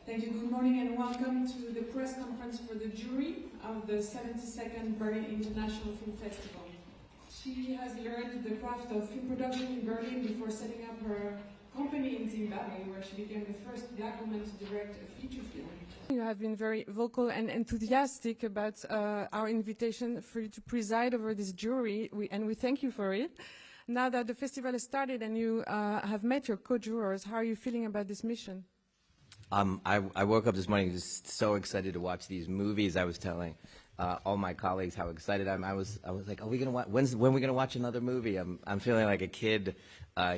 Thank you. Good morning and welcome to the press conference for the jury of the 72nd Berlin International Film Festival. She has learned the craft of film production in Berlin before setting up her company in Zimbabwe, where she became the first black woman to direct a feature film. You have been very vocal and enthusiastic about our invitation for you to preside over this jury, and we thank you for it. Now that the festival has started and you have met your co-jurors, how are you feeling about this mission? I woke up this morning just so excited to watch these movies. I was telling all my colleagues how excited I was like, are we gonna watch? When are we gonna watch another movie? I'm feeling like a kid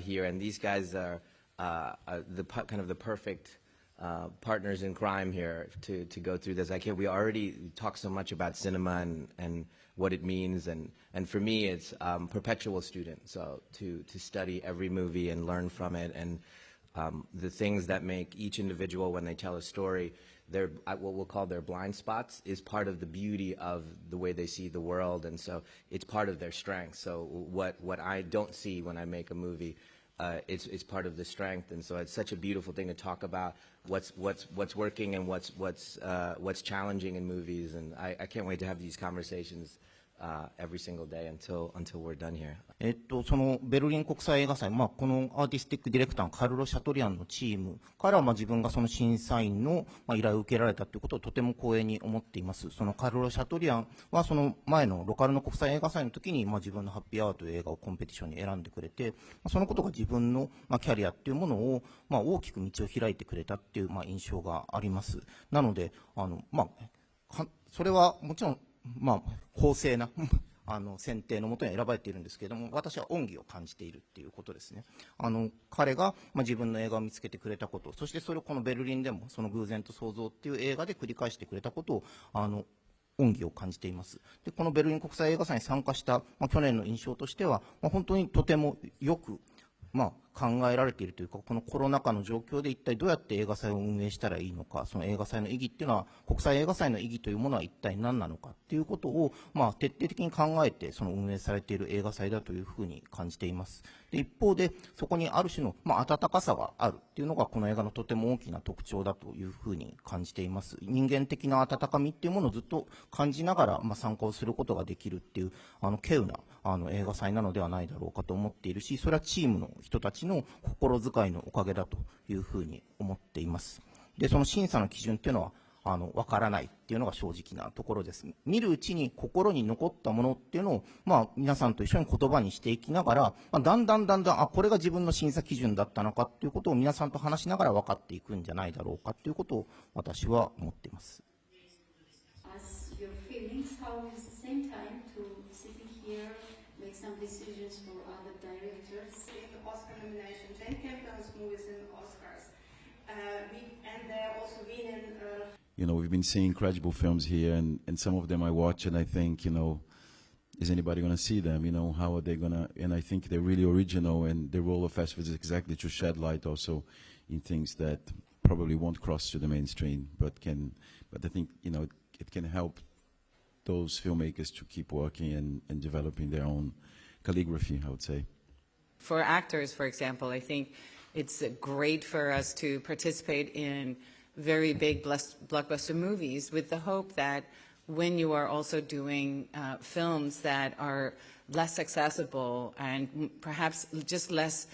here, and these guys are kind of the perfect partners in crime here to go through this. We already talk so much about cinema and what it means, and for me it's perpetual student. So to study every movie and learn from it, and the things that make each individual, when they tell a story, what we'll call their blind spots, is part of the beauty of the way they see the world, and so it's part of their strength. So what I don't see when I make a movie, it's part of the strength, and so it's such a beautiful thing to talk about what's working and what's challenging in movies, and I can't wait to have these conversations every single day until we're done here. そのベルリン国際映画祭、このアーティスティックディレクターのカルロ・シャトリアンのチームから、自分がその審査員の、依頼を受けられたということをとても光栄に思っています。そのカルロ・シャトリアンはその前のロカルの国際映画祭の時に、自分のハッピーアワーという映画をコンペティションに選んでくれて、そのことが自分の、キャリアっていうものを、大きく道を開いてくれたっていう、印象があります。なのでそれはもちろん公正な選定のもとに選ばれているんですけれども、私は恩義を感じているっていうことですね。彼が自分の映画を見つけてくれたこと、そしてそれをこのベルリンでもその偶然と想像っていう映画で繰り返してくれたことを恩義を感じています。で、このベルリン国際映画祭に参加した、去年の印象としては、本当にとてもよく考えられているというか、このコロナ禍の状況で一体どうやって映画祭を運営したらいいのか、その映画祭の意義っていうのは、国際映画祭の意義というものは一体何なのかっていうことを、徹底的に考えてその運営されている映画祭だというふうに感じています。で、一方でそこにある種の、温かさがあるっていうのがこの映画のとても大きな特徴だというふうに感じています。人間的な温かみっていうものをずっと感じながら、参加をすることができるっていう稀有な映画祭なのではないだろうかと思っているし、それはチームの人たちの心遣いのおかげだというふうに思っています。で、その審査の基準っていうのはわからないっていうのが正直なところです。見るうちに心に残ったものっていうのを、皆さんと一緒に言葉にしていきながら、だんだんこれが自分の審査基準だったのかっていうことを皆さんと話しながら分かっていくんじゃないだろうかっていうことを私は思っています。Make some decisions for other directors. In Oscar nomination, 10 campus movies in Oscars, and they're also winning. You know, we've been seeing incredible films here, and some of them I watch and I think, is anybody going to see them? How are they going to? And I think they're really original, and the role of festivals is exactly to shed light also in things that probably won't cross to the mainstream, but I think, it can help those filmmakers to keep working and developing their own calligraphy, I would say. For actors, for example, I think it's great for us to participate in very big blockbuster movies with the hope that when you are also doing films that are less accessible and perhaps just less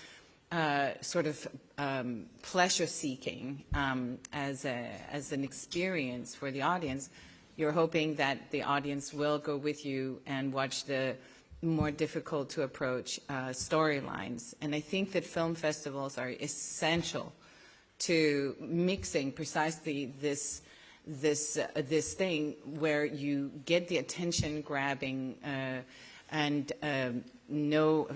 pleasure-seeking as an experience for the audience, you're hoping that the audience will go with you and watch the more difficult to approach storylines. And I think that film festivals are essential to mixing precisely this thing where you get the attention grabbing and no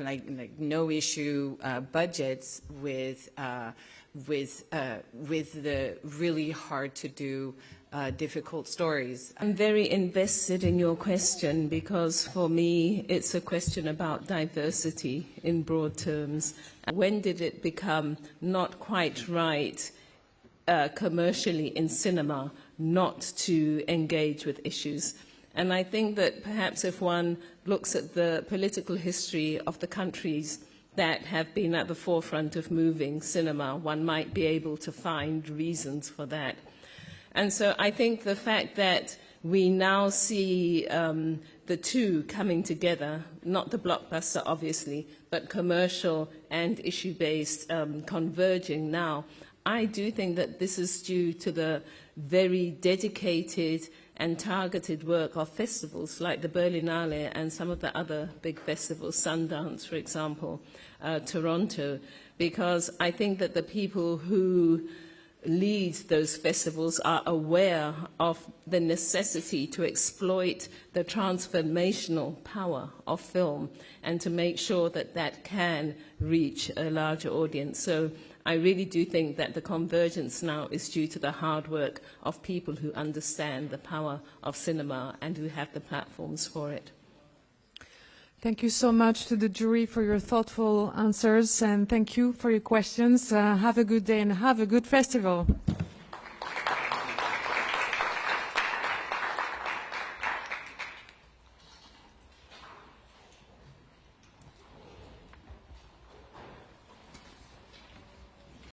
issue budgets with the really hard to do difficult stories. I'm very invested in your question because for me it's a question about diversity in broad terms. When did it become not quite right commercially in cinema not to engage with issues? And I think that perhaps if one looks at the political history of the countries that have been at the forefront of moving cinema, one might be able to find reasons for that. And so I think the fact that we now see the two coming together, not the blockbuster obviously, but commercial and issue-based converging now, I do think that this is due to the very dedicated and targeted work of festivals like the Berlinale and some of the other big festivals, Sundance, for example, Toronto, because I think that the people who lead those festivals are aware of the necessity to exploit the transformational power of film and to make sure that that can reach a larger audience. So I really do think that the convergence now is due to the hard work of people who understand the power of cinema and who have the platforms for it. Thank you so much to the jury for your thoughtful answers, and thank you for your questions. Have a good day and have a good festival.